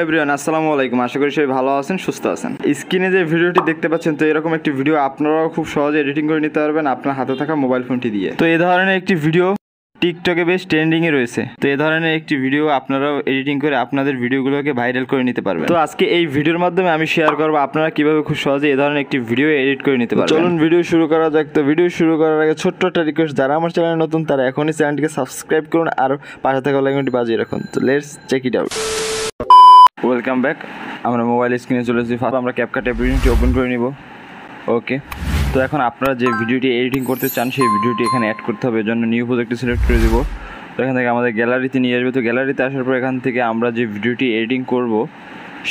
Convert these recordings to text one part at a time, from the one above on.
Everyone আসসালামু আলাইকুম, আশা করি সবাই ভালো আছেন, সুস্থ আছেন। স্ক্রিনে যে ভিডিওটি দেখতে পাচ্ছেন, তো এরকম একটি ভিডিও আপনারাও খুব সহজে এডিটিং করে নিতে পারবেন আপনার হাতে থাকা মোবাইল ফোনটি দিয়ে। তো এই ধরনের একটি ভিডিও টিকটকে বেশ ট্রেন্ডিংয়ে রয়েছে। তো এই ধরনের একটি ভিডিও আপনারাও এডিটিং করে আপনাদের ভিডিওগুলোকে ভাইরাল করে নিতে পারবেন। তো আজকে এই ভিডিওর মাধ্যমে আমি শেয়ার করবো আপনারা কিভাবে খুব সহজে এই ধরনের একটি ভিডিও এডিট করে নিতে পারবেন। চলুন ভিডিও শুরু করা যাক। তো ভিডিও শুরু করার আগে ছোট্ট একটা রিকোয়েস্ট, যারা আমার চ্যানেলে নতুন তারা এখনই চ্যানেলটিকে সাবস্ক্রাইব করুন আর পাশে থাকা বেল আইকনটি বাজিয়ে রাখুন। তো let's check it out. Welcome back. আমরা মোবাইল স্ক্রিনে চলে এসেছি। ফার্স্ট আমরা ক্যাপকাট অ্যাপ্লিকেশনটি ওপেন করে নিব। ওকে, তো এখন আপনারা যে ভিডিওটি এডিটিং করতে চান সেই ভিডিওটি এখানে অ্যাড করতে হবে। এর জন্য নিউ প্রজেক্টটি সিলেক্ট করে দেবো। তো এখান থেকে আমাদের গ্যালারিতে নিয়ে আসবে। তো গ্যালারিতে আসার পর এখান থেকে আমরা যে ভিডিওটি এডিটিং করব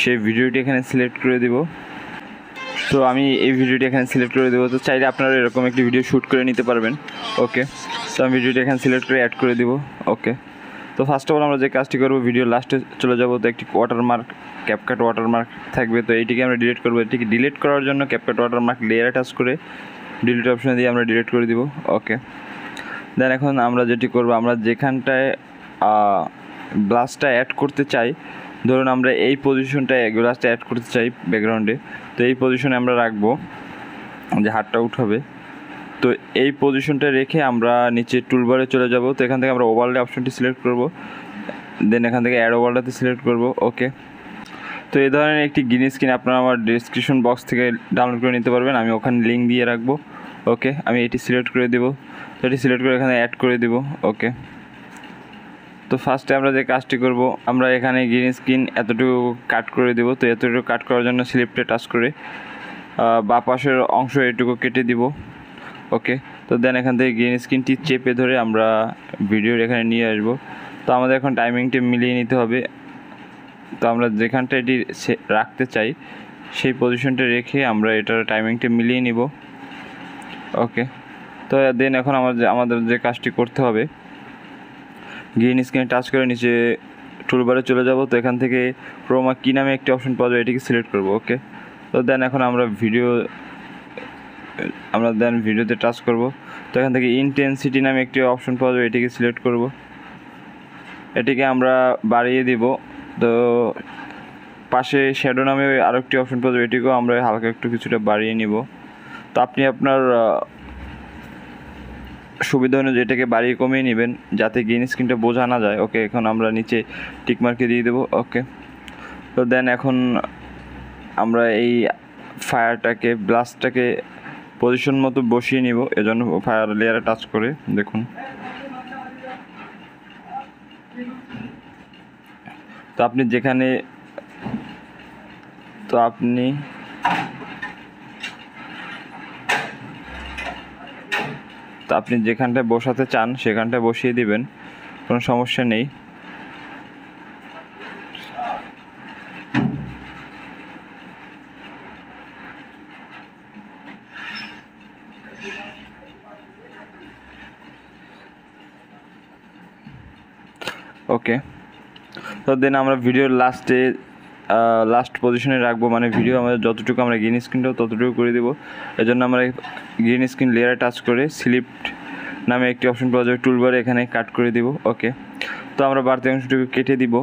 সেই ভিডিওটি এখানে সিলেক্ট করে দেব। তো আমি এই ভিডিওটি এখানে সিলেক্ট করে দেবো। তো চাইলে আপনারা এরকম একটি ভিডিও শ্যুট করে নিতে পারবেন। ওকে, তো আমি ভিডিওটি এখানে সিলেক্ট করে অ্যাড করে দেবো। ওকে, তো ফার্স্ট অফ অল আমরা যে কাজটি করবো, ভিডিও লাস্টে চলে যাব। তো একটি ওয়াটারমার্ক, ক্যাপকাট ওয়াটারমার্ক থাকবে। তো এইটিকে আমরা ডিলিট করবো। এটিকে ডিলিট করার জন্য ক্যাপকাট ওয়াটারমার্ক লেয়ারে টাচ করে ডিলিট অপশনে দিয়ে আমরা ডিলিট করে দিব। ওকে, দেন এখন আমরা যেটি করবো, আমরা যেখানটায় ব্লাস্টটা অ্যাড করতে চাই, ধরুন আমরা এই পজিশনটায় ব্লাস্টটা অ্যাড করতে চাই ব্যাকগ্রাউন্ডে, তো এই পজিশনে আমরা রাখবো, যে হাতটা উঠাবে। তো এই পজিশনটা রেখে আমরা নিচে টুলবারে চলে যাব। তো এখান থেকে আমরা ওভারলে অপশনটি সিলেক্ট করব, দেন এখান থেকে অ্যাড ওভারলেতে সিলেক্ট করব। ওকে, তো এই ধরনের একটি গ্রিন স্ক্রিন আপনারা আমার ডেসক্রিপশন বক্স থেকে ডাউনলোড করে নিতে পারবেন, আমি ওখানে লিঙ্ক দিয়ে রাখবো। ওকে, আমি এটি সিলেক্ট করে দেবো। তো এটি সিলেক্ট করে এখানে অ্যাড করে দেবো। ওকে, তো ফার্স্টে আমরা যে কাজটি করব, আমরা এখানে গ্রিন স্ক্রিন এতটুকু কাট করে দেবো। তো এতটুকু কাট করার জন্য স্লিপটে টাচ করে বা পাশের অংশ এটুকু কেটে দিব। ওকে, তো দেন এখান থেকে গ্রিন স্ক্রিনটি চেপে ধরে আমরা ভিডিওর এখানে নিয়ে আসবো। তো আমাদের এখন টাইমিংটি মিলিয়ে নিতে হবে। তো আমরা যেখানটা এটি রাখতে চাই সেই পজিশনটা রেখে আমরা এটার টাইমিংটা মিলিয়ে নিব। ওকে, তো দেন এখন আমাদের যে কাজটি করতে হবে, গ্রিন স্ক্রিনে টাচ করে নিচে টুলবারে চলে যাব। তো এখান থেকে ক্রোমা কি নামে একটি অপশন পাওয়া যায়, এটিকে সিলেক্ট করব। ওকে, তো দেন এখন আমরা ভিডিওতে টাচ করব। তো এখান থেকে ইন্টেন্সিটি নামে একটি অপশন পাওয়া যাবে, এটিকে সিলেক্ট করব। এটিকে আমরা বাড়িয়ে দিব। তো পাশে শ্যাডো নামে আরেকটি অপশন পাওয়া যাবে, এটিকেও আমরা হালকা একটু কিছুটা বাড়িয়ে নিব। তো আপনি আপনার সুবিধা অনুযায়ী এটাকে বাড়িয়ে কমিয়ে নেবেন যাতে গ্রিন স্ক্রিনটা বোঝা না যায়। ওকে, এখন আমরা নিচে টিকমার্কে দিয়ে দেবো। ওকে, তো দেন এখন আমরা এই ফায়ারটাকে ব্লাস্টটাকে পজিশন মতো বসিয়ে নিব। এজন্য ফায়ার লেয়ারে টাচ করে দেখুন। তো আপনি যেখানটায় বসাতে চান সেখানটায় বসিয়ে দিবেন, কোনো সমস্যা নেই। ওকে, তো দেন আমরা ভিডিওর লাস্ট পজিশনে রাখবো, মানে ভিডিও আমাদের যতটুকু আমরা গ্রিন স্ক্রিনটাও ততটুকু করে দেবো। এজন্য আমরা গ্রিন স্ক্রিন লেয়ারে টাচ করে স্লিপ্ট নামে একটি অপশন পাওয়া যাবে টুলবারে, এখানে কাট করে দিব। ওকে, তো আমরা বাড়তি অংশটুকু কেটে দিব।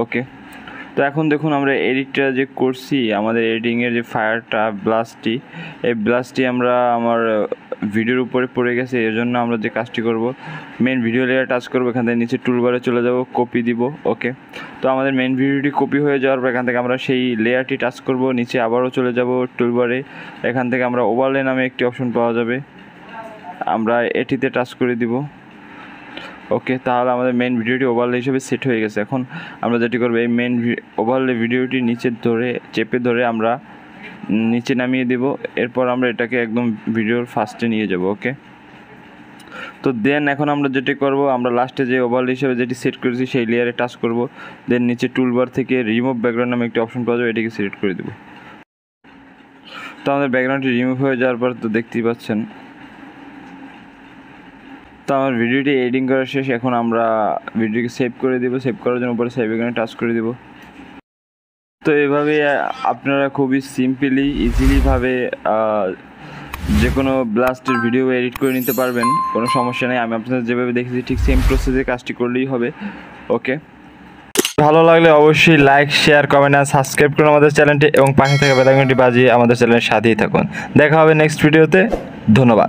ওকে, তো এখন দেখুন আমরা এডিটটা যে করছি, আমাদের এডিটিংয়ের যে ফায়ারটা এই ব্লাস্টটি আমার ভিডিওর উপরে পড়ে গেছে। এর জন্য আমরা যে কাজটি করব, মেন ভিডিও লেয়ারে টাচ করবো, এখান থেকে নিচে টুলবারে চলে যাব, কপি দিব। ওকে, তো আমাদের মেন ভিডিওটি কপি হয়ে যাওয়ার পর এখান থেকে আমরা সেই লেয়ারটি টাচ করব, নিচে আবারও চলে যাব টুলবারে, এখান থেকে আমরা ওভারলে নামে একটি অপশন পাওয়া যাবে, আমরা এটিতে টাচ করে দিব। ওকে, তাহলে আমাদের মেন ভিডিওটি ওভারলে হিসেবে সেট হয়ে গেছে। এখন আমরা যেটি করবো, এই মেন ওভারলে ভিডিওটি নিচে চেপে ধরে আমরা নিচে নামিয়ে দেব। এরপর আমরা এটাকে একদম ভিডিওর ফার্স্টে নিয়ে যাব। ওকে, তো দেন এখন আমরা যেটি করব, আমরা লাস্টে যে ওভারলে হিসেবে যেটি সেট করেছি সেই লেয়ারে টাচ করব, দেন নিচে টুলবার থেকে রিমুভ ব্যাকগ্রাউন্ড নামে একটি অপশন পাওয়া যাবে, এটিকে সিলেক্ট করে দেব। তো আমাদের ব্যাকগ্রাউন্ডটি রিমুভ হয়ে যাওয়ার পর তো দেখতেই পাচ্ছেন, তো আমার ভিডিওটি এডিটিং করা শেষ। এখন আমরা ভিডিওকে সেভ করে দেবো। সেভ করার জন্য উপরে সেভ এখানে টাচ করে দেবো। তো এভাবে আপনারা খুবই সিম্পলি ইজিলিভাবে যে কোনো ব্লাস্টের ভিডিও এডিট করে নিতে পারবেন, কোনো সমস্যা নেই। আমি আপনাদের যেভাবে দেখেছি ঠিক সেম প্রসেসে কাজটি করলেই হবে। ওকে, ভালো লাগলে অবশ্যই লাইক, শেয়ার, কমেন্ট আর সাবস্ক্রাইব করুন আমাদের চ্যানেলটি এবং পাশে থাকা বেল আইকনটি বাজিয়ে আমাদের চ্যানেলের সাথেই থাকুন। দেখা হবে নেক্সট ভিডিওতে। ধন্যবাদ।